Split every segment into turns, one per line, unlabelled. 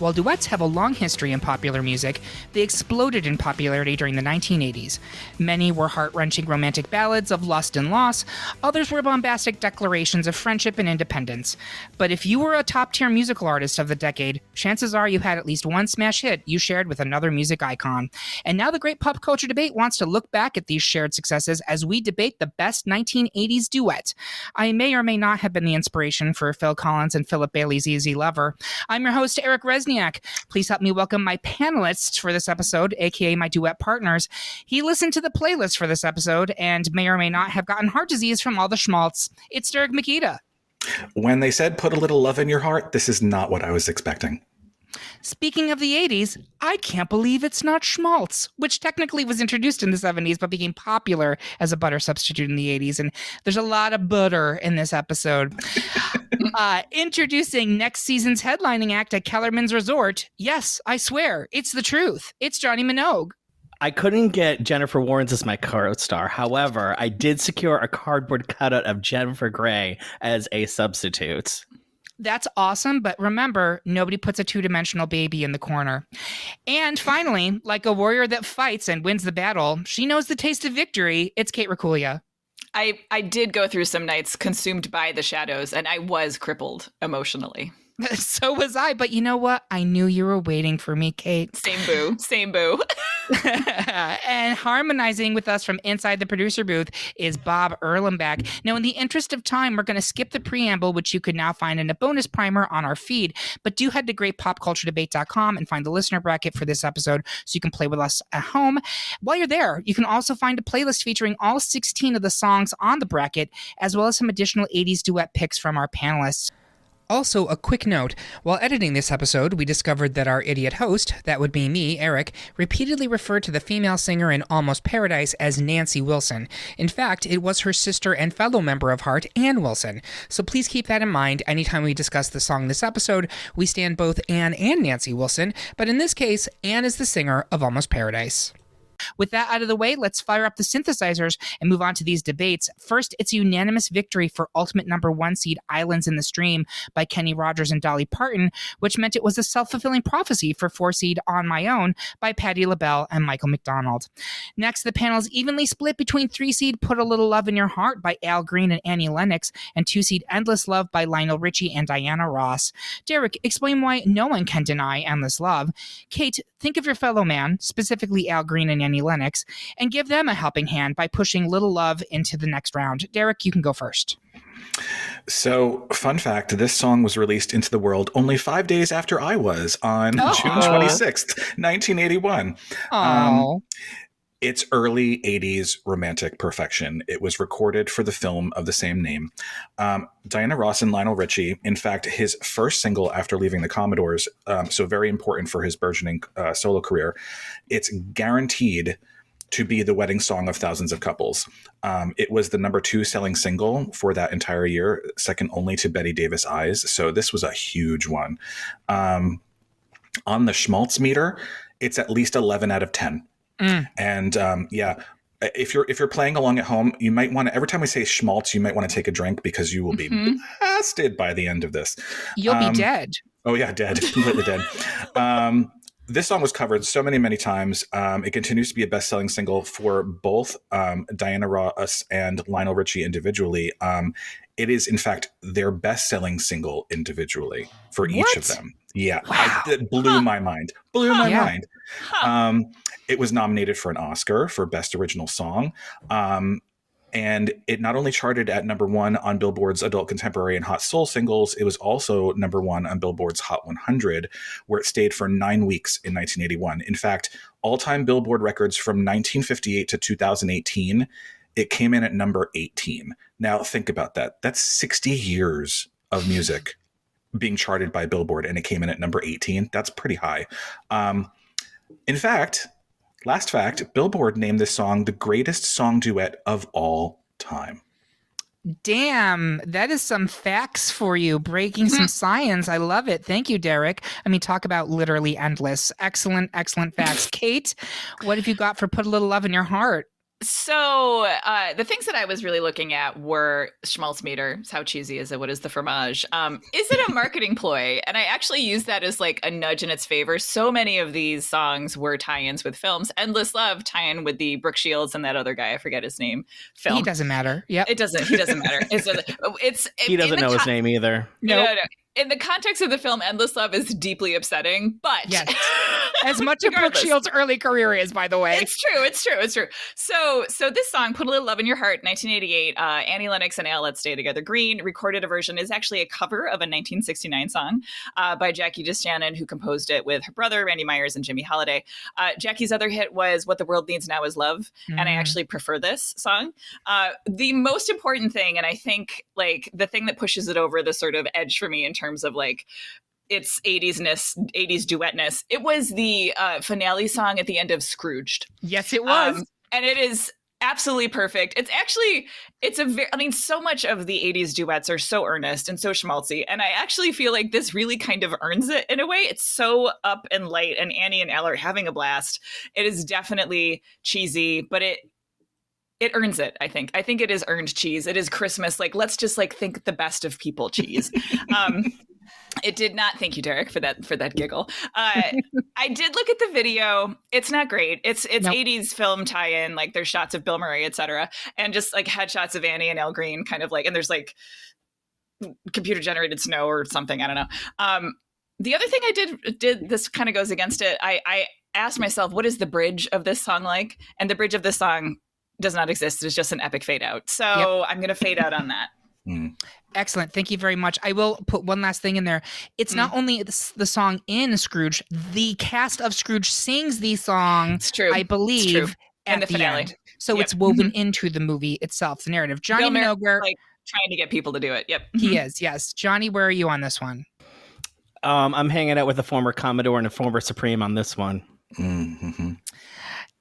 While duets have a long history in popular music, they exploded in popularity during the 1980s. Many were heart-wrenching romantic ballads of lust and loss, others were bombastic declarations of friendship and independence. But if you were a top-tier musical artist of the decade, chances are you had at least one smash hit you shared with another music icon. And now the Great Pop Culture Debate wants to look back at these shared successes as we debate the best 1980s duet. I may or may not have been the inspiration for Phil Collins and Philip Bailey's Easy Lover. I'm your host, Eric Rezsnyak. Please help me welcome my panelists for this episode, aka my duet partners. He listened to the playlist for this episode and may or may not have gotten heart disease from all the schmaltz. It's Derek Mekita.
When they said put a little love in your heart, this is not what I was expecting.
Speaking of the 80s, I can't believe it's not schmaltz, which technically was introduced in the 70s but became popular as a butter substitute in the 80s. And there's a lot of butter in this episode. Introducing next season's headlining act at Kellerman's Resort. Yes, I swear, it's the truth. It's Jonny Minogue.
I couldn't get Jennifer Warnes as my co-star. However, I did secure a cardboard cutout of Jennifer Grey as a substitute.
That's awesome, but remember, nobody puts a two-dimensional baby in the corner. And finally, like a warrior that fights and wins the battle, she knows the taste of victory. It's Kate Racculia.
I did go through some nights consumed by the shadows, and I was crippled emotionally.
So was I, but you know what? I knew you were waiting for me, Kate.
Same boo. Same boo.
And harmonizing with us from inside the producer booth is Bob Erlenbach. Now, in the interest of time, we're going to skip the preamble, which you can now find in a bonus primer on our feed. But do head to greatpopculturedebate.com and find the listener bracket for this episode so you can play with us at home. While you're there, you can also find a playlist featuring all 16 of the songs on the bracket, as well as some additional 80s duet picks from our panelists. Also, a quick note, while editing this episode, we discovered that our idiot host, that would be me, Eric, repeatedly referred to the female singer in Almost Paradise as Nancy Wilson. In fact, it was her sister and fellow member of Heart, Ann Wilson. So please keep that in mind anytime we discuss the song this episode. We stand both Ann and Nancy Wilson, but in this case, Ann is the singer of Almost Paradise. With that out of the way, let's fire up the synthesizers and move on to these debates. First, it's a unanimous victory for ultimate number one seed Islands in the Stream by Kenny Rogers and Dolly Parton, which meant it was a self-fulfilling prophecy for 4 seed On My Own by Patti LaBelle and Michael McDonald. Next, the panel is evenly split between 3 seed Put a Little Love in Your Heart by Al Green and Annie Lennox and 2 seed Endless Love by Lionel Richie and Diana Ross. Derek, explain why no one can deny Endless Love. Kate, think of your fellow man, specifically Al Green and Annie Lennox, and give them a helping hand by pushing Little Love into the next round. Derek, you can go first.
So, fun fact, this song was released into the world only 5 days after I was on June 26th, 1981. It's early 80s romantic perfection. It was recorded for the film of the same name. Diana Ross and Lionel Richie, in fact, his first single after leaving the Commodores, so very important for his burgeoning solo career. It's guaranteed to be the wedding song of thousands of couples. It was the number 2 selling single for that entire year, second only to Betty Davis' Eyes. So this was a huge one. On the schmaltz meter, it's at least 11 out of 10. And if you're playing along at home, you might want to, every time we say schmaltz, you might want to take a drink because you will be blasted by the end of this.
You'll be dead.
Oh yeah, dead, completely dead. This song was covered so many times. It continues to be a best-selling single for both Diana Ross and Lionel Richie individually. It is, in fact, their best-selling single individually for each of them. Yeah, wow. It blew my mind. Mind. It was nominated for an Oscar for Best Original Song. And it not only charted at number 1 on Billboard's Adult Contemporary and Hot Soul singles, it was also number 1 on Billboard's Hot 100, where it stayed for 9 weeks in 1981. In fact, all-time Billboard records from 1958 to 2018, it came in at number 18. Now, think about that. That's 60 years of music being charted by Billboard, and it came in at number 18. That's pretty high. In fact, last fact, Billboard named this song the greatest song duet of all time.
Damn, that is some facts for you, breaking some science. I love it. Thank you, Derek. I mean, talk about literally endless. Excellent facts. Kate, what have you got for Put a Little Love in Your Heart?
So the things that I was really looking at were Schmaltzmeter. How cheesy is it? What is the fromage? Is it a marketing ploy? And I actually use that as like a nudge in its favor. So many of these songs were tie-ins with films. Endless Love tie-in with the Brooke Shields and that other guy, I forget his name. Film.
He doesn't matter. Yep.
He doesn't matter.
He doesn't know his name either.
No. In the context of the film, Endless Love is deeply upsetting, but
yes. As much as Brooke Shields' early career is, by the way.
It's true. So this song, Put a Little Love in Your Heart, 1988, Annie Lennox and Let's Stay Together Green recorded a version, is actually a cover of a 1969 song by Jackie DeShannon, who composed it with her brother, Randy Myers, and Jimmy Holiday. Jackie's other hit was What the World Needs Now Is Love, and I actually prefer this song. The most important thing, and I think like the thing that pushes it over the sort of edge for me in terms of like its 80s duetness, it was the finale song at the end of Scrooged.
Yes, it was.
And it is absolutely perfect. So much of the 80s duets are so earnest and so schmaltzy, and I actually feel like this really kind of earns it in a way. It's so up and light, and Annie and Elle are having a blast. It is definitely cheesy, but it earns it, I think. I think it is earned cheese. It is Christmas. Like, let's just like think the best of people cheese. It did not. Thank you, Derek, for that giggle. I did look at the video. It's not great. It's nope. 80s film tie-in. Like there's shots of Bill Murray, etc., and just like headshots of Annie and Elle Green, kind of like. And there's like computer generated snow or something. I don't know. The other thing I did. This kind of goes against it. I asked myself, what is the bridge of this song like? And the bridge of this song does not exist. It's just an epic fade out. So yep. I'm going to fade out on that.
Excellent. Thank you very much. I will put one last thing in there. It's not only the song in Scrooge, the cast of Scrooge sings the song,
it's true.
I believe,
at the finale.
End. So it's woven into the movie itself, the narrative. Jonny Minogue,
like trying to get people to do it. Yep.
He is, yes. Jonny, where are you on this one?
I'm hanging out with a former Commodore and a former Supreme on this one.
Mm-hmm.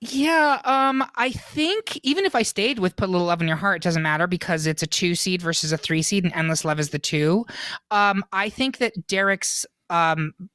Yeah, I think even if I stayed with Put a Little Love in Your Heart, it doesn't matter because it's a 2 seed versus a 3 seed, and Endless Love is the 2. I think that Derek's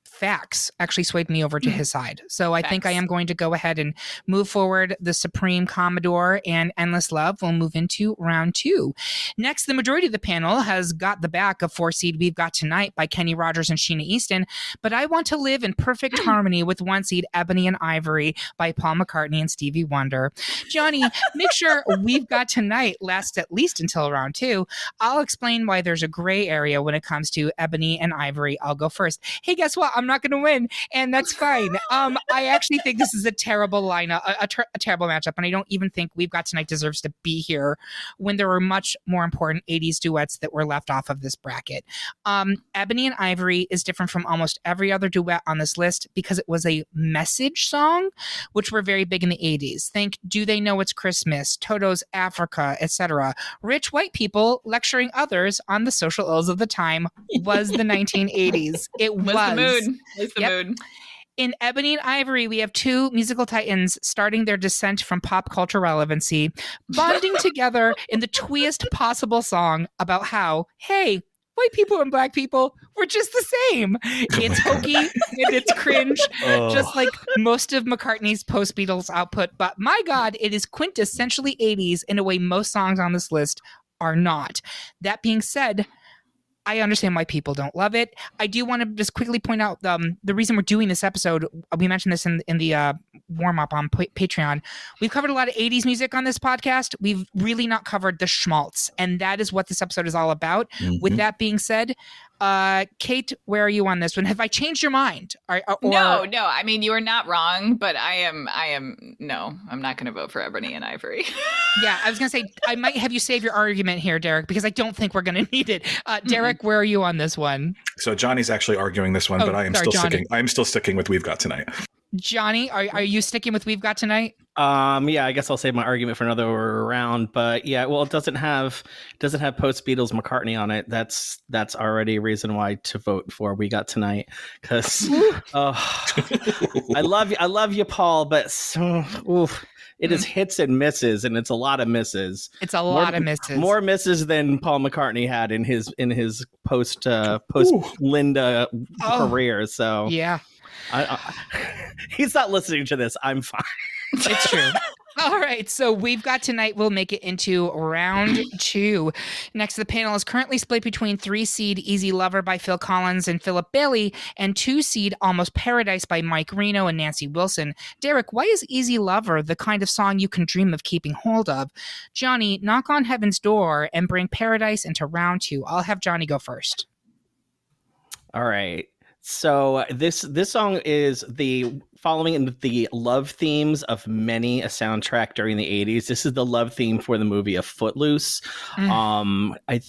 facts actually swayed me over to his side. So I think I am going to go ahead and move forward. The Supreme Commodore and Endless Love will move into round 2. Next, the majority of the panel has got the back of 4 seed We've Got Tonight by Kenny Rogers and Sheena Easton, but I want to live in perfect harmony with 1 seed Ebony and Ivory by Paul McCartney and Stevie Wonder. Jonny, make sure We've Got Tonight lasts at least until round 2. I'll explain why there's a gray area when it comes to Ebony and Ivory. I'll go first. Hey, guess what? I'm not going to win, and that's fine. I actually think this is a terrible lineup, a terrible matchup, and I don't even think We've Got Tonight deserves to be here when there were much more important 80s duets that were left off of this bracket. Ebony and Ivory is different from almost every other duet on this list because it was a message song, which were very big in the 80s. Think Do They Know It's Christmas, Toto's Africa, etc. Rich white people lecturing others on the social ills of the time was the 1980s. It was
the mood. It's the mood.
In Ebony and Ivory, we have 2 musical titans starting their descent from pop culture relevancy, bonding together in the tweest possible song about how, hey, white people and black people, we're just the same. It's hokey and it's cringe, just like most of McCartney's post-Beatles output. But my God, it is quintessentially 80s in a way most songs on this list are not. That being said, I understand why people don't love it. I do want to just quickly point out the reason we're doing this episode. We mentioned this in the warm-up on Patreon. We've covered a lot of 80s music on this podcast. We've really not covered the schmaltz, and that is what this episode is all about.
Mm-hmm.
With that being said, Kate, where are you on this one? Have I changed your mind?
No. I mean, you are not wrong, but I'm not going to vote for Ebony and Ivory.
Yeah, I was going to say, I might have you save your argument here, Derek, because I don't think we're going to need it. Derek, where are you on this one?
So Jonny's actually arguing this one, but I am still sticking with We've Got Tonight.
Jonny, are you sticking with We've Got Tonight?
Yeah, I guess I'll save my argument for another round. But yeah, well, it doesn't have post Beatles McCartney on it. That's already a reason why to vote for We Got Tonight. Because I love you, Paul, but it is hits and misses, and it's a lot of misses.
It's a lot of misses.
More misses than Paul McCartney had in his post Linda career. So
yeah.
He's not listening to this. I'm fine.
It's true. All right, so we've got Tonight We'll make it into round 2. Next, the panel is currently split between 3-seed Easy Lover by Phil Collins and Philip Bailey and 2-seed Almost Paradise by Mike Reno and Nancy Wilson. Derek, why is Easy Lover the kind of song you can dream of keeping hold of? Jonny, knock on heaven's door and bring Paradise into round 2. I'll have Jonny go first.
All right. So this song is following in the love themes of many a soundtrack during the 80s. This is the love theme for the movie of Footloose. I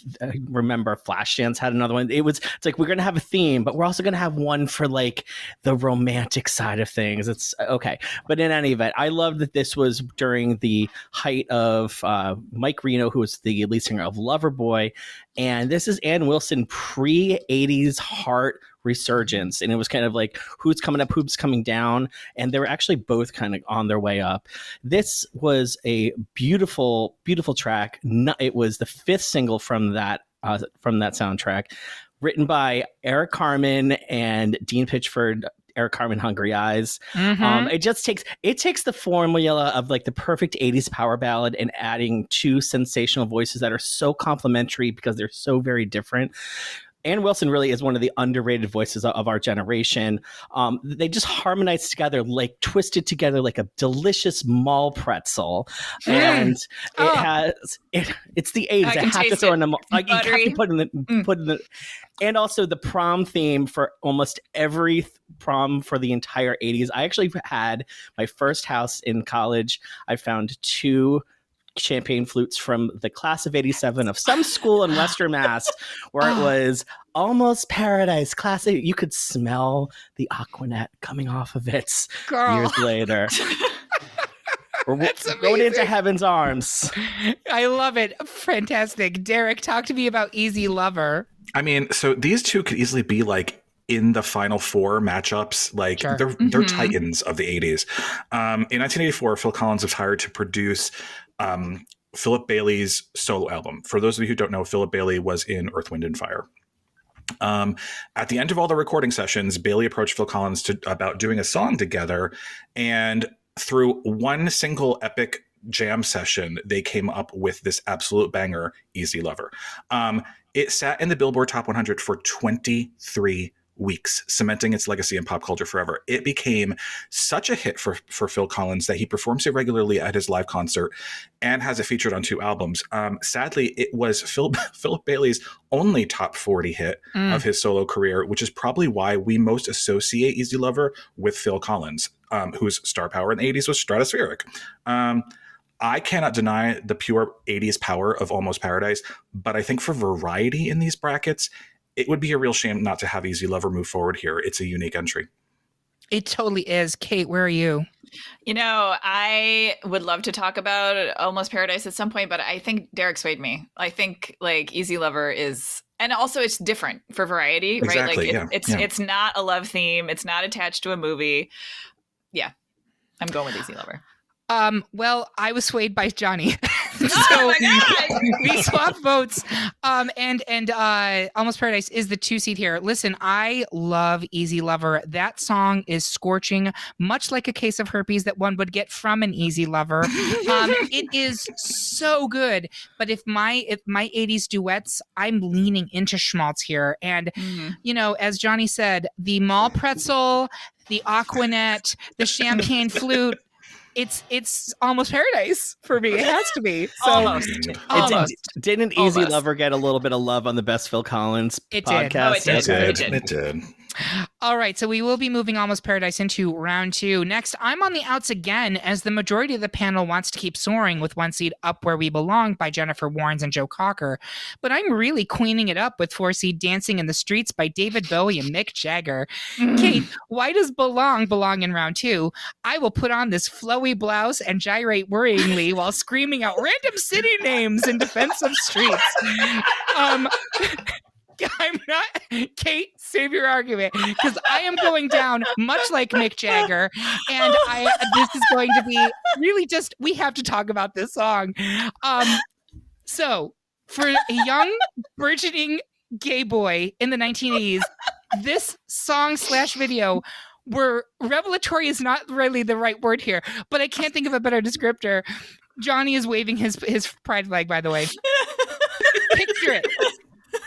remember Flashdance had another one. It's like, we're going to have a theme, but we're also going to have one for like the romantic side of things. It's okay. But in any event, I love that this was during the height of Mike Reno, who was the lead singer of Loverboy. And this is Ann Wilson pre-80s heart resurgence, and it was kind of like who's coming up, who's coming down, and they were actually both kind of on their way up. This was a beautiful track. It was the 5th single from that soundtrack, written by Eric Carmen and Dean Pitchford. Eric Carmen, Hungry Eyes.
Mm-hmm.
It takes the formula of like the perfect 80s power ballad and adding 2 sensational voices that are so complementary because they're so very different. Ann Wilson really is one of the underrated voices of our generation. They just harmonize together, like twisted together like a delicious mall pretzel. And it's the 80s. I have to throw in the like, you have to put in the and also the prom theme for almost every prom for the entire 80s. I actually had my first house in college. I found 2 champagne flutes from the class of 87 of some school in Western Mass, where it was Almost Paradise classic. You could smell the Aquanet coming off of it years later. We're going into heaven's arms.
I love it. Fantastic. Derek, talk to me about Easy Lover.
I mean, so these two could easily be like in the final 4 matchups. Like
Sure.
they're titans of the 80s. In 1984, Phil Collins was hired to produce Philip Bailey's solo album. For those of you who don't know, Philip Bailey was in Earth, Wind & Fire. At the end of all the recording sessions, Bailey approached Phil Collins about doing a song together. And through one single epic jam session, they came up with this absolute banger, Easy Lover. It sat in the Billboard Top 100 for 23 weeks, cementing its legacy in pop culture forever. It became such a hit for Phil Collins that he performs it regularly at his live concert and has it featured on 2 albums. Sadly, it was Philip Bailey's only top 40 hit of his solo career, which is probably why we most associate Easy Lover with Phil Collins, whose star power in the 80s was stratospheric. I cannot deny the pure 80s power of Almost Paradise, but I think for variety in these brackets, it would be a real shame not to have Easy Lover move forward here. It's a unique entry.
It totally is. Kate, where are you?
You know, I would love to talk about Almost Paradise at some point, but I think Derek swayed me. I think like Easy Lover is, and also it's different for variety,
Exactly,
right? Like it's not a love theme. It's not attached to a movie. Yeah, I'm going with Easy Lover.
Well, I was swayed by Jonny.
Oh my God!
We swapped votes. And Almost Paradise is the 2-seed here. Listen, I love Easy Lover. That song is scorching, much like a case of herpes that one would get from an Easy Lover. It is so good. But if my 80s duets, I'm leaning into schmaltz here. And you know, as Jonny said, the mall pretzel, the Aquanet, the champagne flute. It's Almost Paradise for me. It has to be. So,
Almost.
Didn't Easy Lover get a little bit of love on the Best Phil Collins podcast?
It did.
All right, so we will be moving Almost Paradise into round 2. Next, I'm on the outs again, as the majority of the panel wants to keep soaring with 1 seed Up Where We Belong by Jennifer Warnes and Joe Cocker. But I'm really queening it up with 4 seed Dancing in the Streets by David Bowie and Mick Jagger. Kate, why does belong in round 2? I will put on this flowy blouse and gyrate worryingly while screaming out random city names in defense of Streets. I'm not, Kate, save your argument, because I am going down much like Mick Jagger, and this is going to be really just, we have to talk about this song. So for a young burgeoning gay boy in the 1980s, this song / video were revelatory is not really the right word here, but I can't think of a better descriptor. Jonny is waving his pride flag, by the way. Picture it.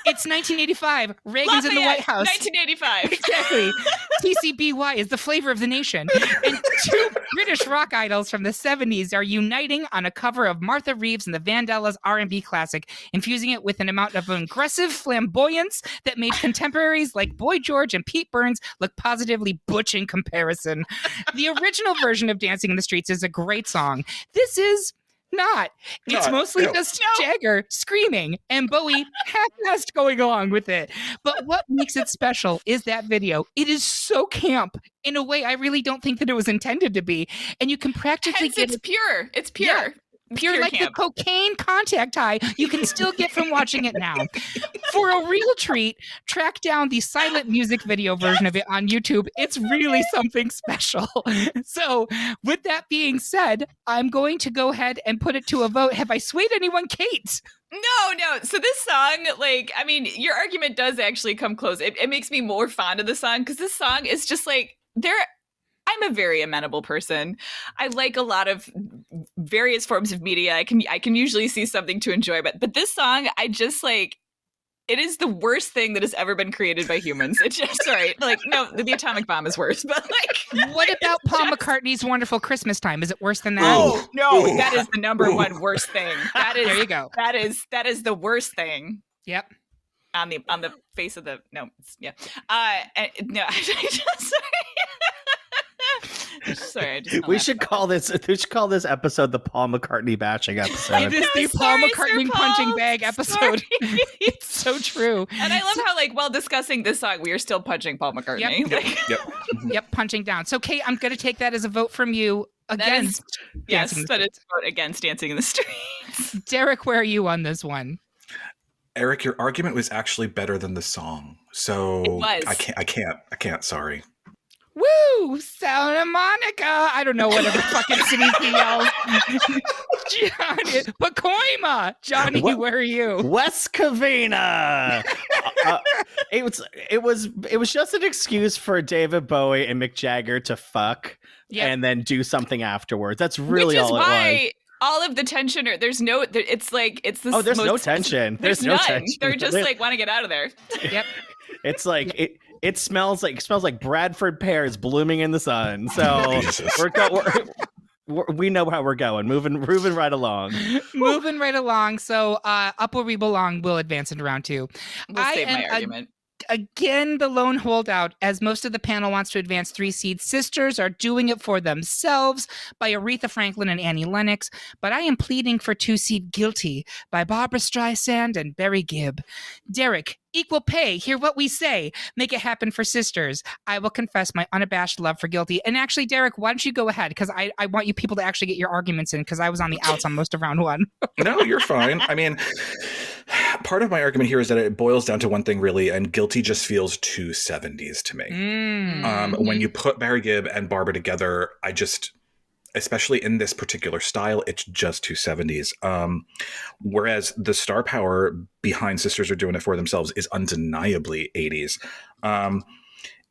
It's 1985. Reagan's in the White House.
1985.
Exactly. TCBY is the flavor of the nation. And two British rock idols from the 70s are uniting on a cover of Martha Reeves and the Vandellas R&B classic, infusing it with an amount of aggressive flamboyance that made contemporaries like Boy George and Pete Burns look positively butch in comparison. The original version of Dancing in the Streets is a great song. This is not. It's mostly just Jagger screaming and Bowie half-assed going along with it. But what makes it special is that video. It is so camp in a way I really don't think that it was intended to be. And you can practically get
it's pure. It's pure.
Yeah. Pure like camp. The cocaine contact high you can still get from watching it now. For a real treat, track down the silent music video version of it on YouTube. It's really something special. So with that being said, I'm going to go ahead and put it to a vote. Have I swayed anyone, Kate?
No. So this song, like, I mean, your argument does actually come close. It makes me more fond of the song because this song is just like, I'm a very amenable person. I like a lot of various forms of media. I can usually see something to enjoy, but this song, I just like, it is the worst thing that has ever been created by humans. It's just, sorry, like, no, the atomic bomb is worse, but like.
What about Paul McCartney's Wonderful Christmas Time? Is it worse than that?
No, that is the number one worst thing. That is,
there you go.
That is the worst thing.
Yep.
On the face of the, no, yeah. No, I just, sorry,
we should call this episode the Paul McCartney bashing episode.
It is the Paul McCartney punching bag episode. It's so true.
And I love how, like, while discussing this song, we are still punching Paul McCartney.
Yep, punching down. So, Kate, I'm going to take that as a vote from you against
Dancing that is a vote against Dancing in the Streets.
Derek, where are you on this one?
Eric, your argument was actually better than the song. So
it was.
I can't, sorry.
Woo! Santa Monica! I don't know whatever fucking city he yells. Johnny, Pacoima! Johnny, where are you?
West Covina! It was just an excuse for David Bowie and Mick Jagger to fuck and then do something afterwards. That's really all it was.
All of the tension, there's no, it's like, it's this.
Oh, there's no tension. There's no tension.
They're just like, want to get out of there.
Yep.
It's like, it smells like Bradford pears blooming in the sun. So we know how we're going. Moving right along.
Moving right along. So Up Where We Belong will advance into round two.
We'll save my argument.
Again, the lone holdout, as most of the panel wants to advance 3 seeds. Sisters are doing it for themselves by Aretha Franklin and Annie Lennox, but I am pleading for 2-seed Guilty by Barbra Streisand and Barry Gibb. Derek, equal pay, hear what we say. Make it happen for sisters. I will confess my unabashed love for Guilty. And actually, Derek, why don't you go ahead? Because I want you people to actually get your arguments in, because I was on the outs on most of round one.
No, you're fine. I mean, part of my argument here is that it boils down to one thing, really, and Guilty just feels too 70s to me. When you put Barry Gibb and Barbara together, I just, especially in this particular style, it's just too 70s. Whereas the star power behind Sisters Are Doing It For Themselves is undeniably 80s.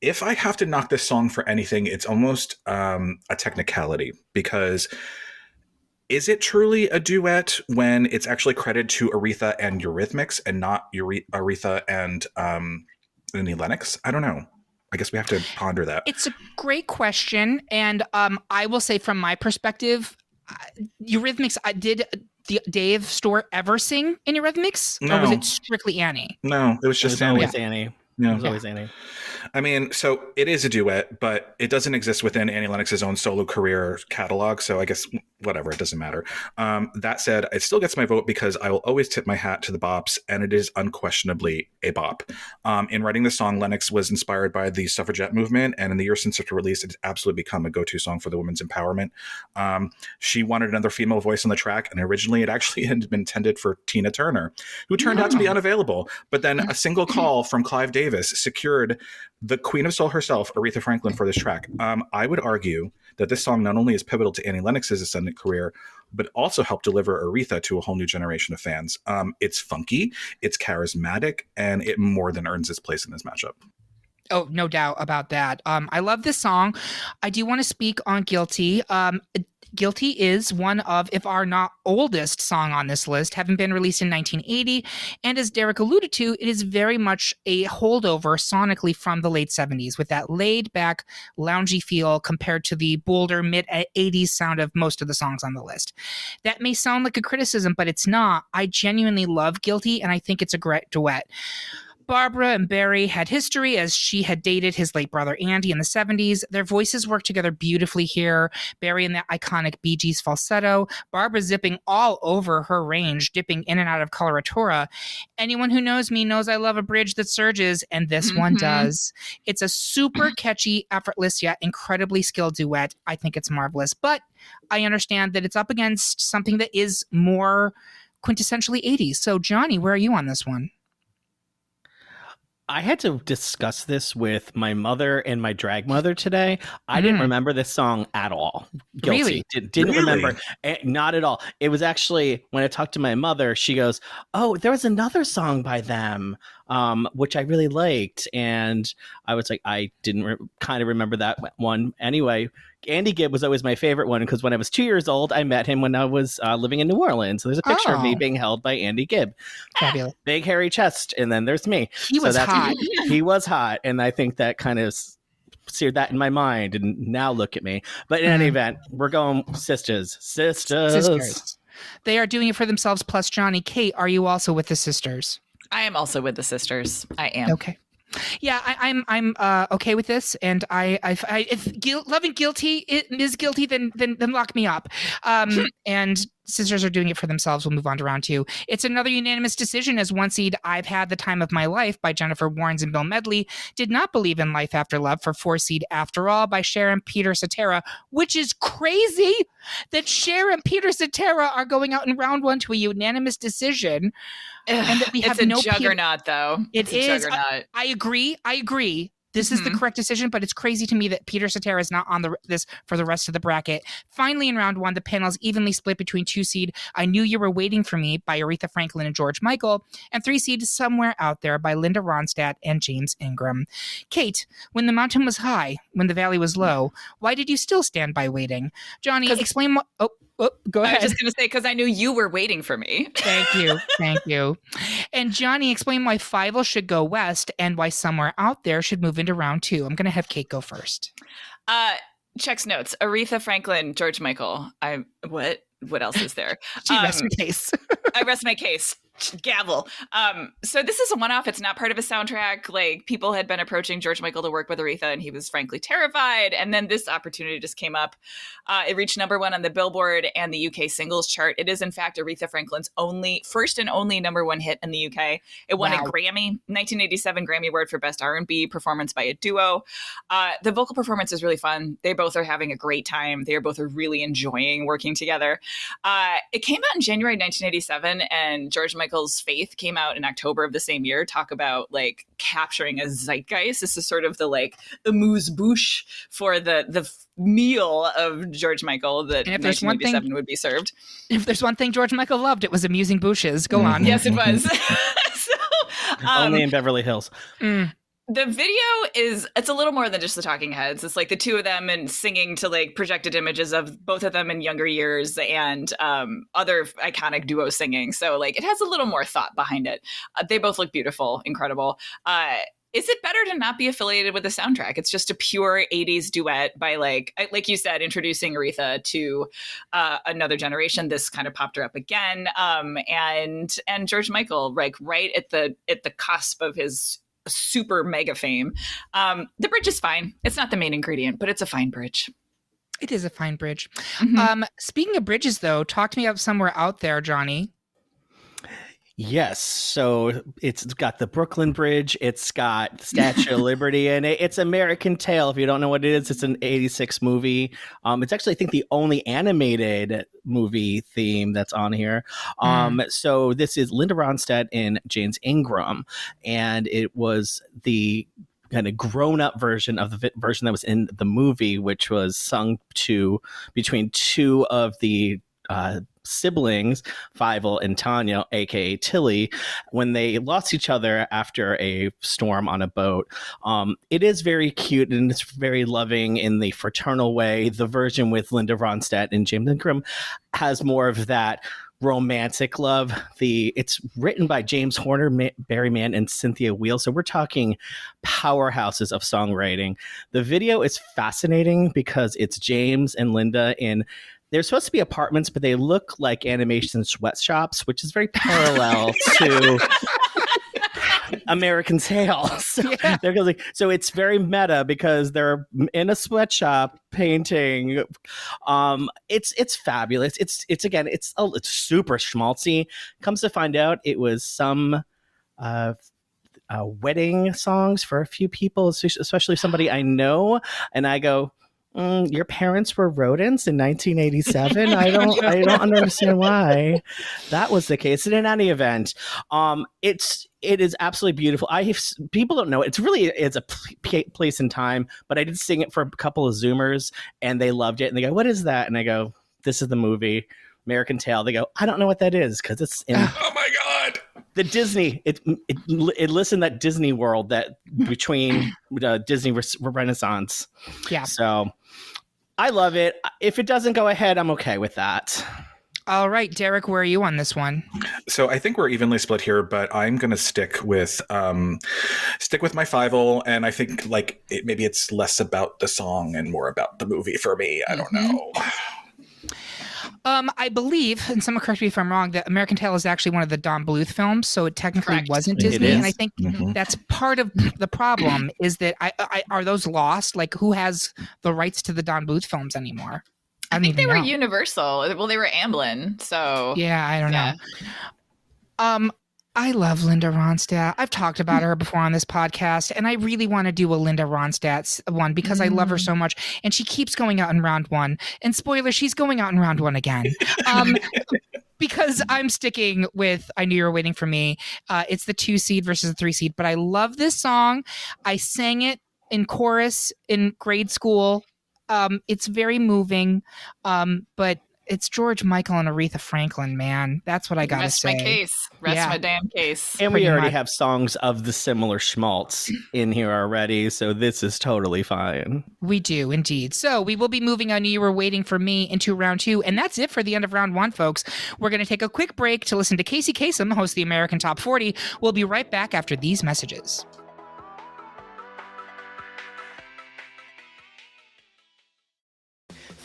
If I have to knock this song for anything, it's almost a technicality, because is it truly a duet when it's actually credited to Aretha and Eurythmics and not Aretha and Annie Lennox? I don't know. I guess we have to ponder that.
It's a great question. And I will say from my perspective, Eurythmics, did Dave Storr ever sing in Eurythmics?
No.
Or was it strictly Annie?
No, it was just Annie.
Always Annie.
No.
It was always Annie.
I mean, so it is a duet, but it doesn't exist within Annie Lennox's own solo career catalog. So I guess whatever, it doesn't matter. That said, it still gets my vote because I will always tip my hat to the bops, and it is unquestionably a bop. In writing the song, Lennox was inspired by the suffragette movement, and in the years since its release, it's absolutely become a go-to song for the women's empowerment. She wanted another female voice on the track, and originally it actually had been intended for Tina Turner, who turned out to be unavailable. But then a single call from Clive Davis secured the Queen of Soul herself, Aretha Franklin, for this track. I would argue that this song not only is pivotal to Annie Lennox's ascendant career, but also helped deliver Aretha to a whole new generation of fans. It's funky, it's charismatic, and it more than earns its place in this matchup.
Oh, no doubt about that. I love this song. I do want to speak on Guilty. Guilty is one of, if our not oldest song on this list, having been released in 1980. And as Derek alluded to, it is very much a holdover sonically from the late 70s with that laid back, loungy feel compared to the bolder mid 80s sound of most of the songs on the list. That may sound like a criticism, but it's not. I genuinely love Guilty, and I think it's a great duet. Barbara and Barry had history as she had dated his late brother Andy in the 70s. Their voices work together beautifully here. Barry in that iconic Bee Gees falsetto, Barbara zipping all over her range, dipping in and out of coloratura. Anyone who knows me knows I love a bridge that surges, and this one does. It's a super catchy, effortless, yet incredibly skilled duet. I think it's marvelous, but I understand that it's up against something that is more quintessentially 80s. So, Jonny, where are you on this one?
I had to discuss this with my mother and my drag mother today. I didn't remember this song at all. Guilty.
Really?
Didn't remember. Not at all. It was actually, when I talked to my mother, she goes, oh, there was another song by them, which I really liked. And I was like, I didn't kind of remember that one. Anyway, Andy Gibb was always my favorite one because when I was 2 years old, I met him when I was living in New Orleans. So there's a picture of me being held by Andy Gibb.
Fabulous.
Big hairy chest, and then there's me.
He was hot.
He was hot, and I think that kind of seared that in my mind, and now look at me. But in any event, we're going sisters.
They are doing it for themselves, plus Jonny. Kate, are you also with the sisters?
I am also with the sisters. I am.
Okay. Yeah, I'm okay with this, and if loving Guilty is Guilty, then lock me up. And sisters are doing it for themselves. We'll move on to round two. It's another unanimous decision as one seed. I've Had the Time of My Life by Jennifer Warnes and Bill Medley. Did Not Believe in Life After Love for 4 seed After All by Cher and Peter Cetera, which is crazy that Cher and Peter Cetera are going out in round one to a unanimous decision. And that we have
it's a juggernaut, though.
It's a juggernaut. I agree. This is the correct decision, but it's crazy to me that Peter Cetera is not on this for the rest of the bracket. Finally, in round one, the panel is evenly split between 2 seed I Knew You Were Waiting for Me by Aretha Franklin and George Michael, and 3 seed Somewhere Out There by Linda Ronstadt and James Ingram. Kate, when the mountain was high, when the valley was low, why did you still stand by waiting? Jonny, explain what... go ahead.
I was just going to say, because I knew you were waiting for me.
Thank you. And Jonny, explain why Fievel should go west and why Somewhere Out There should move into round two. I'm going to have Kate go first.
Checks notes. Aretha Franklin, George Michael. What else is there?
She rests her case.
I rest my case. Gavel. So this is a one-off. It's not part of a soundtrack. Like, people had been approaching George Michael to work with Aretha, and he was frankly terrified. And then this opportunity just came up. It reached #1 on the Billboard and the UK singles chart. It is, in fact, Aretha Franklin's first and only #1 hit in the UK. It won a Grammy, 1987 Grammy Award for Best R&B Performance by a Duo. The vocal performance is really fun. They both are having a great time. They are both really enjoying working together. It came out in January 1987, and George Michael's Faith came out in October of the same year. Talk about like capturing a zeitgeist. This is sort of the like amuse-bouche for the meal of George Michael that 1987 would be served.
If there's one thing George Michael loved, it was amusing bouches. Go on.
Yes, it was.
Only in Beverly Hills.
The video it's a little more than just the talking heads. It's like the two of them and singing to like projected images of both of them in younger years and other iconic duo singing. So like it has a little more thought behind it. They both look beautiful, incredible. Is it better to not be affiliated with the soundtrack? It's just a pure 80s duet by like you said, introducing Aretha to another generation. This kind of popped her up again. And George Michael, like right at the cusp of his super mega fame. The bridge is fine. It's not the main ingredient, but it's a fine bridge.
It is a fine bridge. Speaking of bridges, though, talk to me about Somewhere Out There, Jonny.
Yes. So it's got the Brooklyn Bridge. It's got Statue of Liberty in it. It's American Tail. If you don't know what it is, it's an 86 movie. It's actually, I think, the only animated movie theme that's on here. So this is Linda Ronstadt and James Ingram. And it was the kind of grown-up version of the version that was in the movie, which was sung to between two of the siblings, Fievel and Tanya, aka Tilly, when they lost each other after a storm on a boat. It is very cute and it's very loving in the fraternal way. The version with Linda Ronstadt and James Ingram has more of that romantic love. It's written by James Horner, Barry Mann, and Cynthia Weil. So we're talking powerhouses of songwriting. The video is fascinating because it's James and Linda in, they're supposed to be apartments, but they look like animation sweatshops, which is very parallel to American Tail. So it's very meta because they're in a sweatshop painting. It's fabulous. It's super schmaltzy. Comes to find out, it was some wedding songs for a few people, especially somebody I know, and I go, your parents were rodents in 1987. I don't understand why that was the case. And in any event, it is absolutely beautiful. People don't know it's a place and time, but I did sing it for a couple of Zoomers and they loved it. And they go, "What is that?" And I go, "This is the movie American Tail." They go, "I don't know what that is," because it's in
Oh my God.
the Disney. It lists in that Disney world that between Disney Renaissance.
Yeah.
So I love it. If it doesn't go ahead, I'm okay with that.
All right, Derek, where are you on this one?
So I think we're evenly split here, but I'm going to stick with my Fievel, and I think maybe it's less about the song and more about the movie for me. I don't know.
I believe, and someone correct me if I'm wrong, that American Tail is actually one of the Don Bluth films, so it technically
Correct.
wasn't
It
Disney.
is.
And I think that's part of the problem is that are those lost? Like, who has the rights to the Don Bluth films anymore?
I think they were
know.
Universal. Well, they were Amblin, so
Yeah, I don't know. I love Linda Ronstadt. I've talked about her before on this podcast, and I really want to do a Linda Ronstadt one because I love her so much. And she keeps going out in round one. And spoiler, she's going out in round one again. Because I'm sticking with I Knew You Were Waiting for Me. It's the 2 seed versus the 3 seed. But I love this song. I sang it in chorus in grade school. It's very moving. But it's George Michael and Aretha Franklin, man. That's what I gotta
Rest
say.
my case. Rest my damn case.
And we
Pretty
already
much.
have songs of the similar schmaltz in here already, so this is totally fine.
We do indeed. So we will be moving on. You Were Waiting for Me into round 2. And that's it for the end of round 1, folks. We're going to take a quick break to listen to Casey Kasem, host of the American Top 40. We'll be right back after these messages.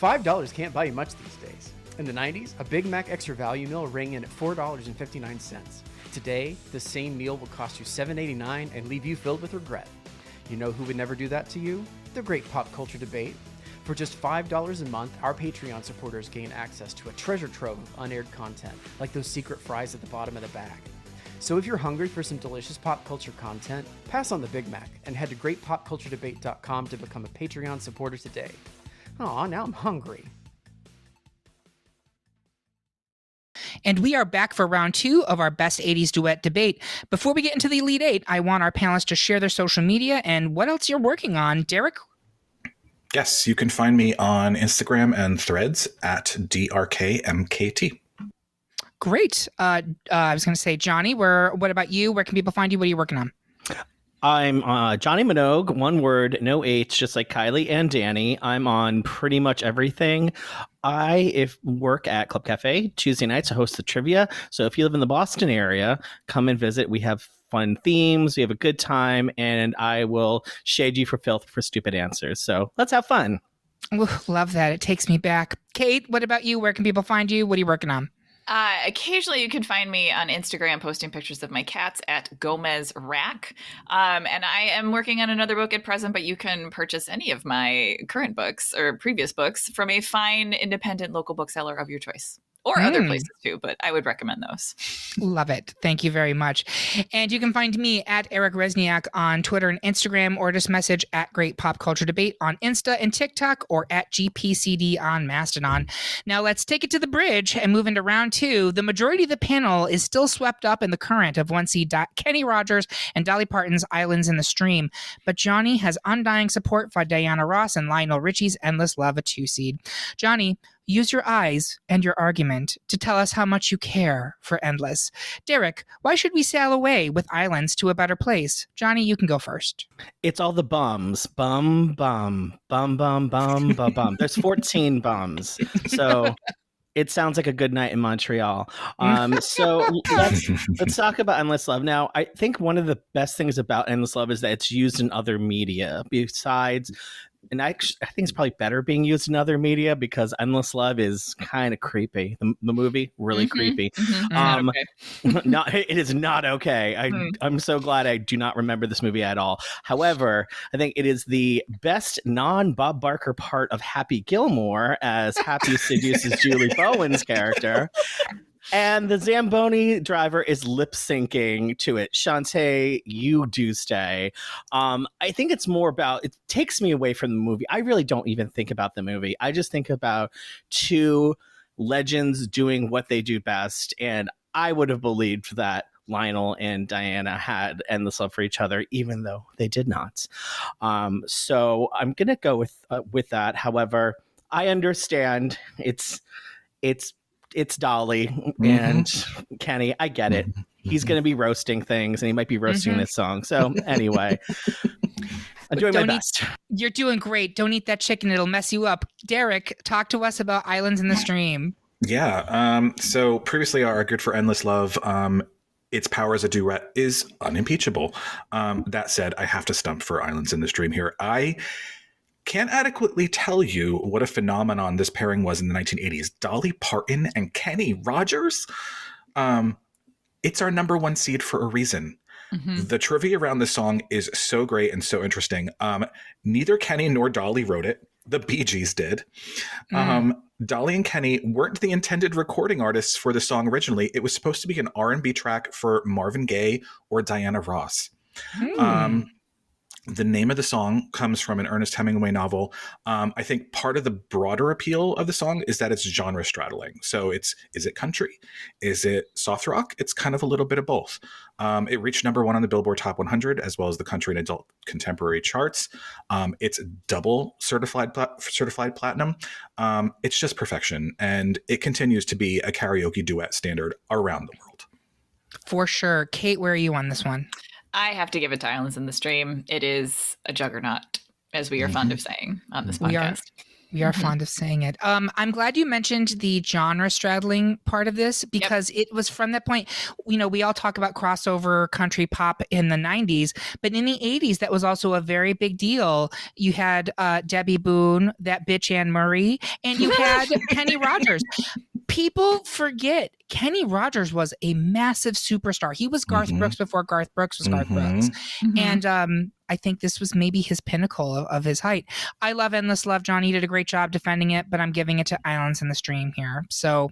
$5 can't buy you much these days. In the 90s, a Big Mac Extra Value Meal rang in at $4.59. Today, the same meal will cost you $7.89 and leave you filled with regret. You know who would never do that to you? The Great Pop Culture Debate. For just $5 a month, our Patreon supporters gain access to a treasure trove of unaired content, like those secret fries at the bottom of the bag. So if you're hungry for some delicious pop culture content, pass on the Big Mac and head to greatpopculturedebate.com to become a Patreon supporter today. Aw, now I'm hungry.
And we are back for round 2 of our Best 80s Duet debate. Before we get into the Elite 8, I want our panelists to share their social media and what else you're working on. Derek?
Yes, you can find me on Instagram and Threads at DRKMKT.
Great. I was going to say, Jonny, what about you? Where can people find you? What are you working on?
I'm Jonny Minogue, one word, no H, just like Kylie and Danny. I'm on pretty much everything. I work at Club Cafe Tuesday nights to host the trivia. So if you live in the Boston area, come and visit. We have fun themes. We have a good time, and I will shade you for filth for stupid answers. So let's have fun.
Ooh, love that. It takes me back. Kate, what about you? Where can people find you? What are you working on?
Occasionally you can find me on Instagram posting pictures of my cats at Gomez Rack. And I am working on another book at present, but you can purchase any of my current books or previous books from a fine independent local bookseller of your choice. Or other places too, but I would recommend those.
Love it. Thank you very much. And you can find me at Eric Rezsnyak on Twitter and Instagram, or just message at Great Pop Culture Debate on Insta and TikTok, or at GPCD on Mastodon. Now let's take it to the bridge and move into round 2. The majority of the panel is still swept up in the current of 1 seed Kenny Rogers and Dolly Parton's Islands in the Stream. But Jonny has undying support for Diana Ross and Lionel Richie's Endless Love, a 2 seed. Jonny, use your eyes and your argument to tell us how much you care for Endless. Derek, why should we sail away with Islands to a better place? Jonny, you can go first.
It's all the bums. Bum, bum, bum, bum, bum, bum, bum. There's 14 bums. So it sounds like a good night in Montreal. So let's talk about Endless Love. Now, I think one of the best things about Endless Love is that it's used in other media besides. And I think it's probably better being used in other media because Endless Love is kind of creepy. The movie, really creepy. It is not okay. I'm so glad I do not remember this movie at all. However, I think it is the best non-Bob Barker part of Happy Gilmore as Happy seduces Julie Bowen's character. And the Zamboni driver is lip syncing to it. Shantae, you do stay. I think it's more about, it takes me away from the movie. I really don't even think about the movie. I just think about two legends doing what they do best. And I would have believed that Lionel and Diana had endless love for each other, even though they did not. So I'm going to go with that. However, I understand it's Dolly and Kenny. I get it. He's going to be roasting things and he might be roasting this song. So anyway, I'm doing my best.
You're doing great. Don't eat that chicken. It'll mess you up. Derek, talk to us about Islands in the Stream.
Yeah. So previously I argued for Endless Love. Its power as a duet is unimpeachable. That said, I have to stump for Islands in the Stream here. I can't adequately tell you what a phenomenon this pairing was in the 1980s. Dolly Parton and Kenny Rogers. It's our number one seed for a reason. The trivia around this song is so great and so interesting. Neither Kenny nor Dolly wrote it. The Bee Gees did. Dolly and Kenny weren't the intended recording artists for the song originally. It was supposed to be an R&B track for Marvin Gaye or Diana Ross. The name of the song comes from an Ernest Hemingway novel. I think part of the broader appeal of the song is that it's genre straddling. So is it country? Is it soft rock? It's kind of a little bit of both. It reached number one on the Billboard Top 100 as well as the country and adult contemporary charts. It's double certified platinum. It's just perfection. And it continues to be a karaoke duet standard around the world.
For sure. Kate, where are you on this one?
I have to give it to Islands in the Stream. It is a juggernaut, as we are fond of saying on this podcast.
We are fond of saying it. I'm glad you mentioned the genre straddling part of this because it was from that point, we all talk about crossover country pop in the 90s, but in the 80s, that was also a very big deal. You had Debbie Boone, that bitch Anne Murray, and you had Kenny Rogers. People forget Kenny Rogers was a massive superstar. He was Garth Brooks before Garth Brooks was Garth Brooks. And I think this was maybe his pinnacle of his height. I love Endless Love. Jonny did a great job defending it, but I'm giving it to Islands in the Stream here. So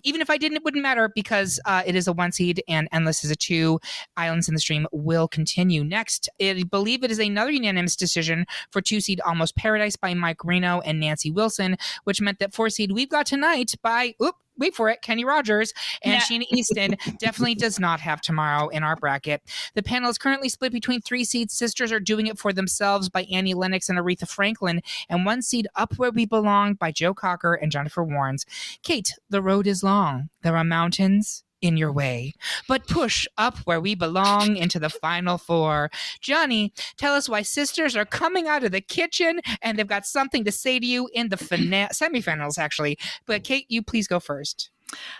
even if I didn't, it wouldn't matter because it is a 1 seed and Endless is a 2. Islands in the Stream will continue. Next, I believe it is another unanimous decision for 2 seed Almost Paradise by Mike Reno and Nancy Wilson, which meant that 4 seed We've Got Tonight by, wait for it, Kenny Rogers and Sheena Easton definitely does not have tomorrow in our bracket. The panel is currently split between 3 seeds. Sisters Are Doing It for Themselves by Annie Lennox and Aretha Franklin, and 1 seed Up Where We Belong by Joe Cocker and Jennifer Warnes. Kate, the road is long. There are mountains in your way, but push up where we belong into the final 4. Jonny, tell us why sisters are coming out of the kitchen and they've got something to say to you in the semifinals, actually. But Kate, you please go first.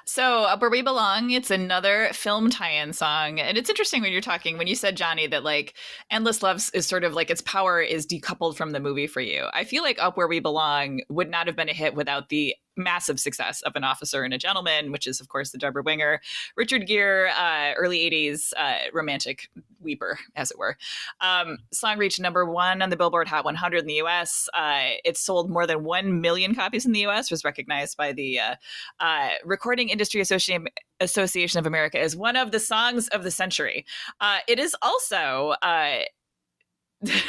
So Up Where We Belong, it's another film tie-in song. And it's interesting when you said, Jonny, that like Endless Love is sort of like its power is decoupled from the movie for you. I feel like Up Where We Belong would not have been a hit without the massive success of An Officer and a Gentleman, which is, of course, the Deborah Winger, Richard Gere, early 80s romantic weeper, as it were. Song reached number 1 on the Billboard Hot 100 in the U.S. It sold more than 1 million copies in the U.S., was recognized by the Recording Industry Association of America as one of the songs of the century. It is also...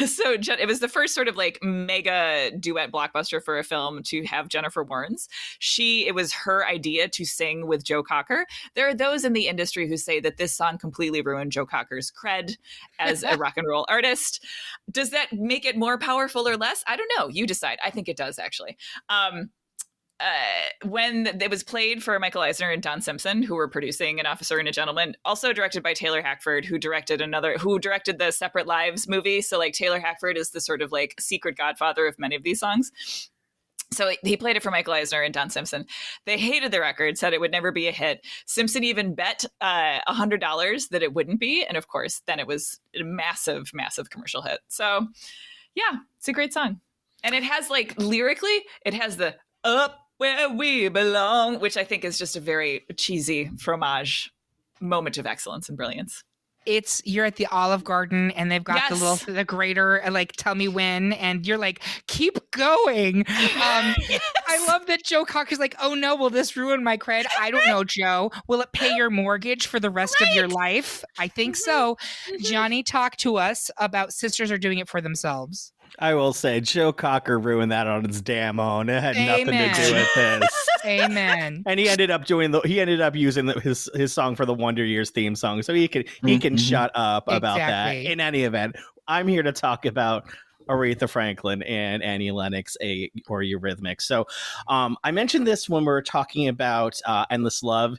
So it was the first sort of like mega duet blockbuster for a film to have Jennifer Warnes. It was her idea to sing with Joe Cocker. There are those in the industry who say that this song completely ruined Joe Cocker's cred as a rock and roll artist. Does that make it more powerful or less? I don't know. You decide. I think it does, actually. when it was played for Michael Eisner and Don Simpson, who were producing An Officer and a Gentleman, also directed by Taylor Hackford, who directed the Separate Lives movie. So like Taylor Hackford is the sort of like secret godfather of many of these songs. So he played it for Michael Eisner and Don Simpson. They hated the record, said it would never be a hit. Simpson even bet $100 that it wouldn't be. And of course, then it was a massive, massive commercial hit. So yeah, it's a great song. And it has like lyrically, it has the up where we belong, which I think is just a very cheesy fromage moment of excellence and brilliance.
You're at the Olive Garden and they've got the grater, like tell me when, and you're like, keep going.
Yes.
I love that Joe Cocker's like, oh no, will this ruin my cred? I don't know, Joe. Will it pay your mortgage for the rest of your life? I think so. Jonny, talk to us about Sisters Are Doing It for Themselves.
I will say Joe Cocker ruined that on its damn own. It had nothing to do with this.
Amen.
And he ended up using his song for the Wonder Years theme song, so he can shut up about that. In any event, I'm here to talk about Aretha Franklin and Annie Lennox or Eurythmics. So I mentioned this when we were talking about Endless Love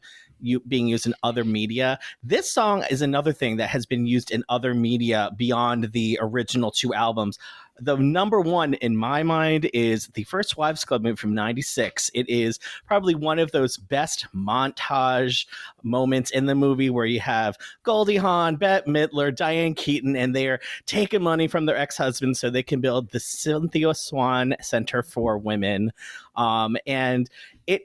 being used in other media. This song is another thing that has been used in other media beyond the original two albums. The number one in my mind is the First Wives Club movie from '96. It is probably one of those best montage moments in the movie where you have Goldie Hawn, Bette Midler, Diane Keaton, and they're taking money from their ex-husbands so they can build the Cynthia Swan Center for Women. And it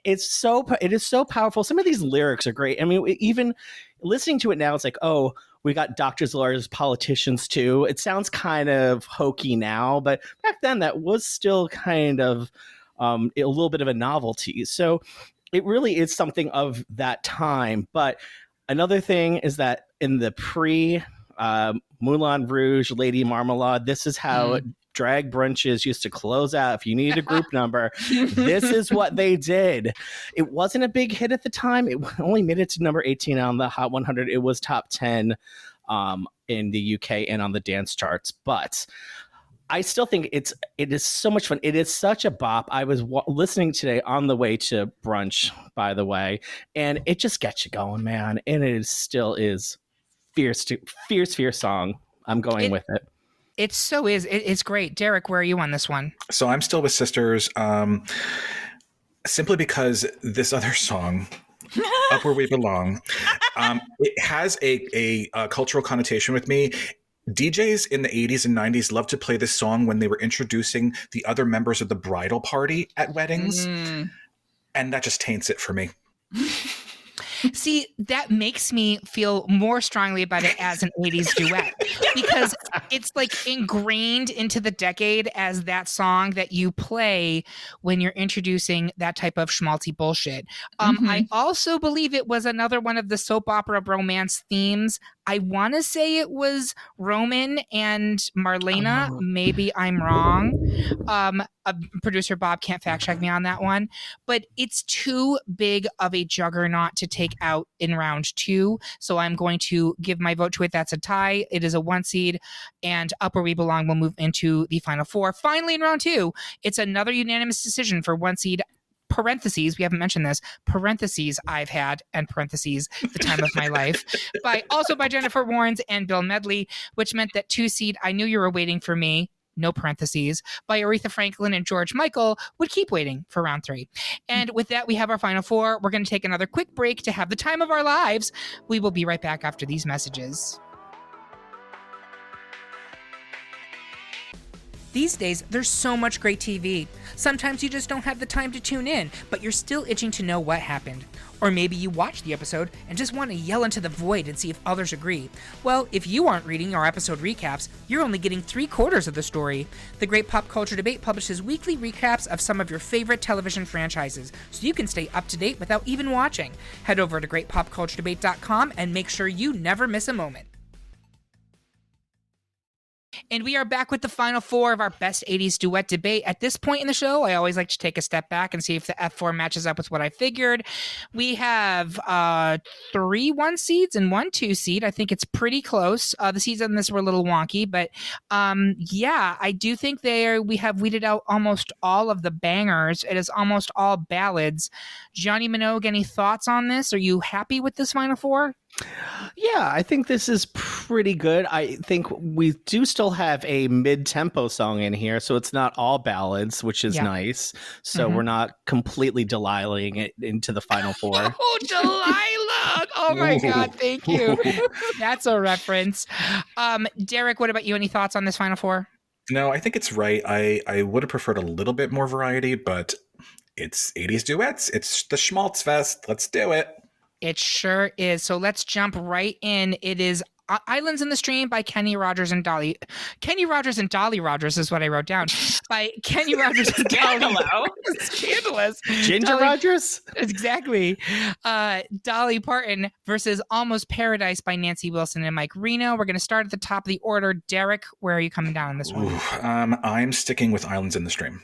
is so powerful. Some of these lyrics are great. I mean, even listening to it now, it's like, oh, we got doctors, lawyers, politicians too. It sounds kind of hokey now, but back then that was still kind of a little bit of a novelty. So it really is something of that time. But another thing is that in the Moulin Rouge, Lady Marmalade, this is how drag brunches used to close out. If you needed a group number, this is what they did. It wasn't a big hit at the time. It only made it to number 18 on the Hot 100. It was top 10 in the UK and on the dance charts. But I still think it is so much fun. It is such a bop. I was listening today on the way to brunch, by the way, and it just gets you going, man. And it still is fierce song. I'm going with it.
It so is. It's great. Derek, where are you on this one?
So I'm still with Sisters, simply because this other song, Up Where We Belong, it has a cultural connotation with me. DJs in the 80s and 90s loved to play this song when they were introducing the other members of the bridal party at weddings. And that just taints it for me.
See, that makes me feel more strongly about it as an 80s duet because it's like ingrained into the decade as that song that you play when you're introducing that type of schmaltzy bullshit. I also believe it was another one of the soap opera romance themes. I want to say it was Roman and Marlena. Maybe I'm wrong. Producer Bob can't fact check me on that one, but it's too big of a juggernaut to take out in round 2. So I'm going to give my vote to it. That's a tie. It is a 1 seed, and Up Where We Belong will move into the final 4. Finally, in round 2, it's another unanimous decision for 1 seed. Parentheses, we haven't mentioned this, parentheses I've had, and parentheses the time of my life, by Jennifer Warnes and Bill Medley, which meant that 2 seed I Knew You Were Waiting for Me, no parentheses, by Aretha Franklin and George Michael would keep waiting for round 3. And with that, we have our final 4. We're going to take another quick break to have the time of our lives. We will be right back after these messages. These days, there's so much great TV. Sometimes you just don't have the time to tune in, but you're still itching to know what happened. Or maybe you watched the episode and just want to yell into the void and see if others agree. Well, if you aren't reading our episode recaps, you're only getting 3/4 of the story. The Great Pop Culture Debate publishes weekly recaps of some of your favorite television franchises, so you can stay up to date without even watching. Head over to greatpopculturedebate.com and make sure you never miss a moment. And we are back with the final four of our best 80s duet debate. At this point in the show, I always like to take a step back and see if the F4 matches up with what I figured. We have 3 1 seeds and 1 2 seed. I think it's pretty close. The seeds on this were a little wonky, but yeah, I do think we have weeded out almost all of the bangers. It is almost all ballads. Jonny Minogue, any thoughts on this? Are you happy with this final four?
Yeah, I think this is pretty good. I think we do still have a mid-tempo song in here, so it's not all ballads, which is nice. So we're not completely Delilahing it into the final four.
Oh, Delilah! Oh my God, thank you. That's a reference. Derek, what about you? Any thoughts on this final four?
No, I think it's right. I would have preferred a little bit more variety, but it's 80s duets. It's the Schmaltz Fest. Let's do it.
It sure is. So let's jump right in. It is Islands in the Stream by Kenny Rogers and Dolly. Kenny Rogers and Dolly Rogers is what I wrote down. By Kenny Rogers and Dolly. Scandalous.
Ginger Rogers?
Exactly. Dolly Parton versus Almost Paradise by Nancy Wilson and Mike Reno. We're going to start at the top of the order. Derek, where are you coming down on this one?
I'm sticking with Islands in the Stream.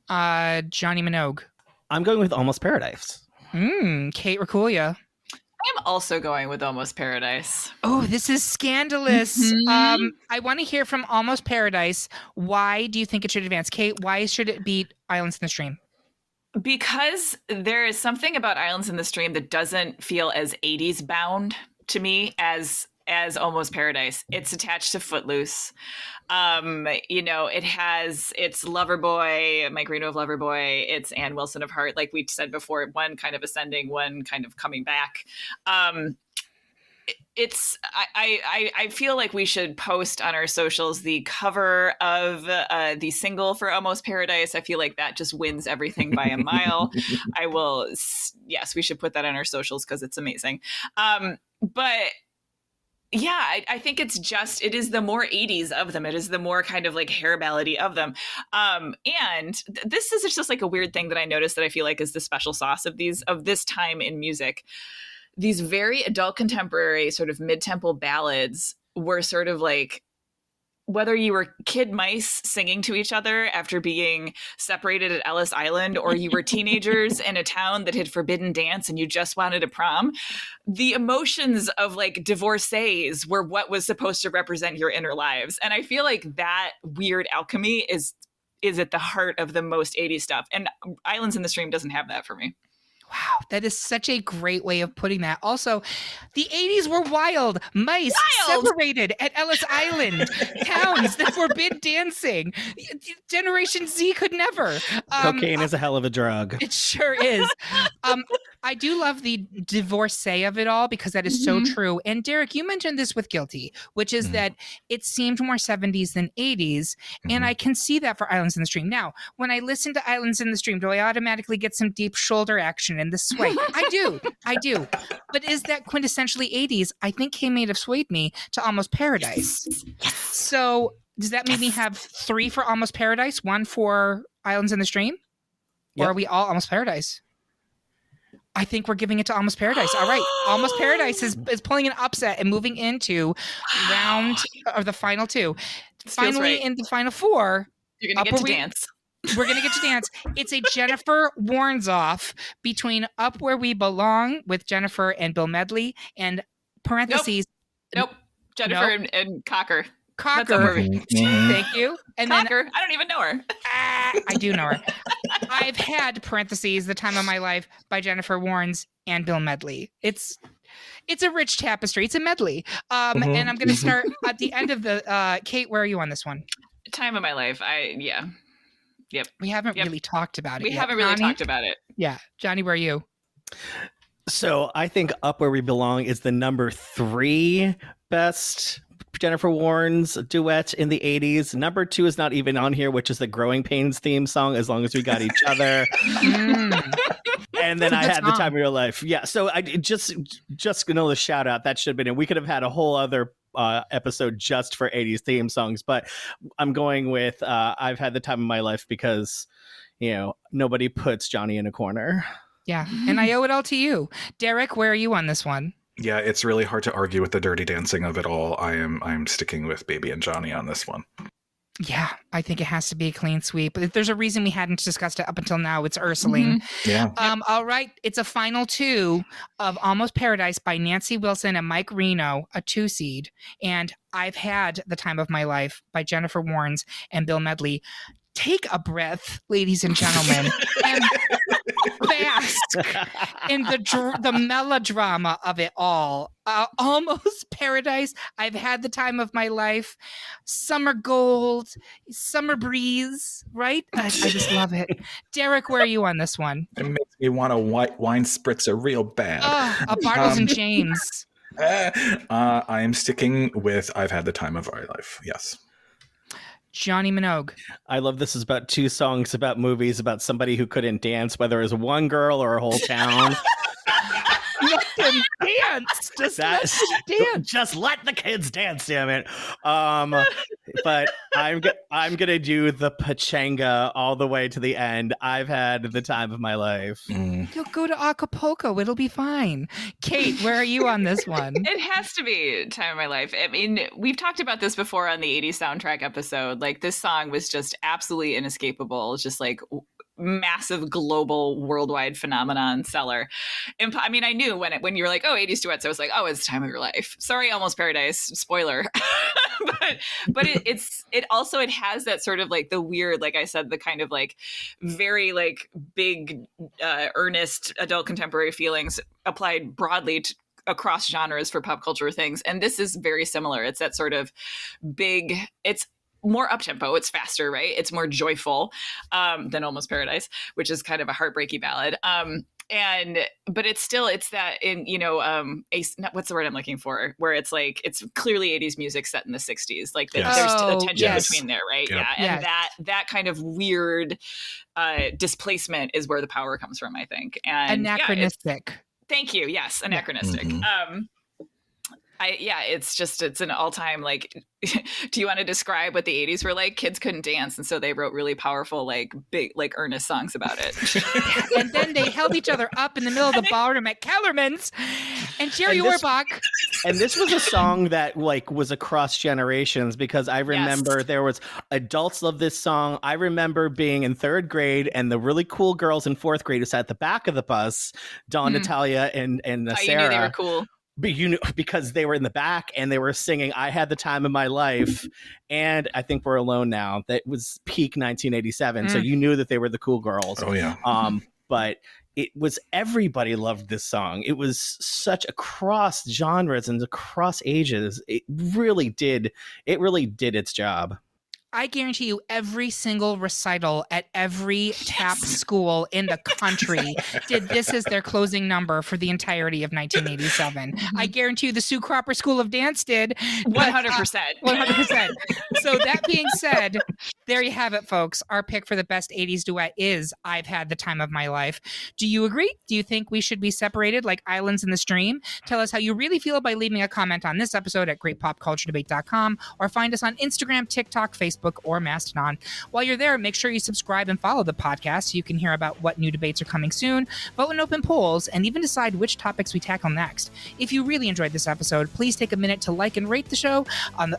Jonny Minogue.
I'm going with Almost Paradise.
Kate Racculia.
I'm also going with Almost Paradise.
Oh, this is scandalous.
Mm-hmm.
I want to hear from Almost Paradise. Why do you think it should advance? Kate, why should it beat Islands in the Stream?
Because there is something about Islands in the Stream that doesn't feel as 80s bound to me as Almost Paradise. It's attached to Footloose. It has its Loverboy, Mike Reno of Loverboy, it's Ann Wilson of Heart, like we said before, one kind of ascending, one kind of coming back. I feel like we should post on our socials the cover of the single for Almost Paradise. I feel like that just wins everything by a mile. Yes, we should put that on our socials because it's amazing. But yeah, I think it is the more 80s of them. It is the more kind of like hair ballady of them. And this is just like a weird thing that I noticed that I feel like is the special sauce of this time in music. These very adult contemporary sort of mid-tempo ballads were sort of like, whether you were kid mice singing to each other after being separated at Ellis Island, or you were teenagers in a town that had forbidden dance and you just wanted a prom, the emotions of like divorcees were what was supposed to represent your inner lives. And I feel like that weird alchemy is at the heart of the most 80s stuff. And Islands in the Stream doesn't have that for me.
Wow, that is such a great way of putting that. Also, the 80s were wild. Mice separated at Ellis Island. Towns that forbid dancing. Generation Z could never.
Cocaine is a hell of a drug.
It sure is. I do love the divorcee of it all because that is so true. And Derek, you mentioned this with Guilty, which is that it seemed more 70s than 80s. And I can see that for Islands in the Stream. Now, when I listen to Islands in the Stream, do I automatically get some deep shoulder action in the sway? I do. But is that quintessentially 80s? I think K may have swayed me to Almost Paradise. Yes. So does that make me have 3 for Almost Paradise, 1 for Islands in the Stream? Or are we all Almost Paradise? I think we're giving it to Almost Paradise. All right. Almost Paradise is pulling an upset and moving into round of the final 2. Finally, in the final 4,
you're going to get to dance.
We're going to get to dance. It's a Jennifer Warnes off between Up Where We Belong with Jennifer and Bill Medley and parentheses.
Nope. Jennifer and Cocker.
Thank you. And
Cocker. I don't even know her.
I do know her. I've had parentheses The Time of My Life by Jennifer Warnes and Bill Medley. It's a rich tapestry. It's a medley. And I'm going to start at the end of the Kate, where are you on this one?
Time of My Life. Yep.
We haven't really talked about it.
We haven't really talked about it.
Yeah. Jonny, where are you?
So I think Up Where We Belong is the number 3 best Jennifer Warnes duet in the 80s. Number 2 is not even on here, which is the Growing Pains theme song, As Long As We Got Each Other. And then I had The Time of Your Life. Yeah. So I just another shout out. That should have been it. We could have had a whole other episode just for 80s theme songs, but I'm going with I've Had the Time of My Life because, nobody puts Jonny in a corner.
Yeah. And I owe it all to you. Derek, where are you on this one?
Yeah, it's really hard to argue with the dirty dancing of it all. I'm sticking with Baby and Johnny on this one.
Yeah, I think it has to be a clean sweep. If there's a reason we hadn't discussed it up until now, it's Ursuline.
Yeah.
All right, it's a final 2 of Almost Paradise by Nancy Wilson and Mike Reno, a 2-seed, and I've Had the Time of My Life by Jennifer Warnes and Bill Medley. Take a breath, ladies and gentlemen, and bask in the melodrama of it all. Almost Paradise, I've Had the Time of My Life, Summer Gold, Summer Breeze, right? I just love it. Derek, where are you on this one?
It makes me want a white wine spritzer real bad.
A Bartles and James.
I am sticking with I've Had the Time of My Life. Yes.
Jonny Minogue.
I love this is about 2 songs about movies about somebody who couldn't dance, whether it was one girl or a whole town.
Let them dance.
Just let the kids dance, damn it. But I'm gonna do the pachanga all the way to the end. I've Had the Time of My Life.
You'll go to Acapulco. It'll be fine. Kate, where are you on this one?
It has to be Time of My Life. I mean, we've talked about this before on the 80s soundtrack episode. Like, this song was just absolutely inescapable. It's just like massive global worldwide phenomenon seller. I mean, I knew when you were like, oh, 80s duets, I was like, oh, it's Time of Your Life. Sorry, Almost Paradise, spoiler. but it also has that sort of like the weird, like I said, the kind of like very like big earnest adult contemporary feelings applied broadly across genres for pop culture things. And this is very similar. It's that sort of big, it's more up-tempo, it's faster, right? It's more joyful than Almost Paradise, which is kind of a heartbreaky ballad. But it's that in, what's the word I'm looking for? Where it's like, it's clearly 80s music set in the 60s. Like there's a tension between there, right?
Yep.
Yeah. And that kind of weird displacement is where the power comes from, I think. And
anachronistic.
Thank you. Yes. Anachronistic.
Mm-hmm.
It's an all-time, like, do you want to describe what the 80s were like? Kids couldn't dance, and so they wrote really powerful, like, big, like, earnest songs about it.
And then they held each other up in the middle of the ballroom at Kellerman's and Jerry Orbach.
And this was a song that, like, was across generations, because I remember there was adults love this song. I remember being in 3rd grade and the really cool girls in 4th grade who sat at the back of the bus, Dawn, Natalia, and Sarah.
You knew they were cool.
Because they were in the back and they were singing I Had the Time of My Life, and I Think We're Alone Now. That was peak 1987, so you knew that they were the cool girls.
Oh yeah.
But it was, everybody loved this song. It was such across genres and across ages. It really did its job.
I guarantee you every single recital at every tap school in the country did this as their closing number for the entirety of 1987. I guarantee you the Sue Cropper School of Dance did.
100%.
100%. So that being said, there you have it, folks. Our pick for the best 80s duet is I've Had the Time of My Life. Do you agree? Do you think we should be separated like islands in the stream? Tell us how you really feel by leaving a comment on this episode at greatpopculturedebate.com or find us on Instagram, TikTok, Facebook, or Mastodon. While you're there, make sure you subscribe and follow the podcast so you can hear about what new debates are coming soon, vote in open polls, and even decide which topics we tackle next. If you really enjoyed this episode, please take a minute to like and rate the show on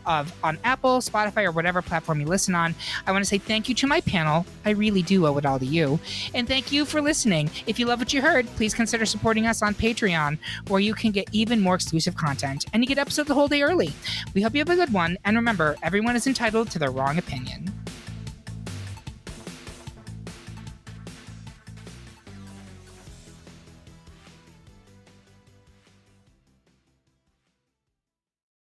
Apple, Spotify, or whatever platform you listen on. I want to say thank you to my panel. I really do owe it all to you. And thank you for listening. If you love what you heard, please consider supporting us on Patreon, where you can get even more exclusive content, and you get episodes the whole day early. We hope you have a good one, and remember, everyone is entitled to their wrong opinion.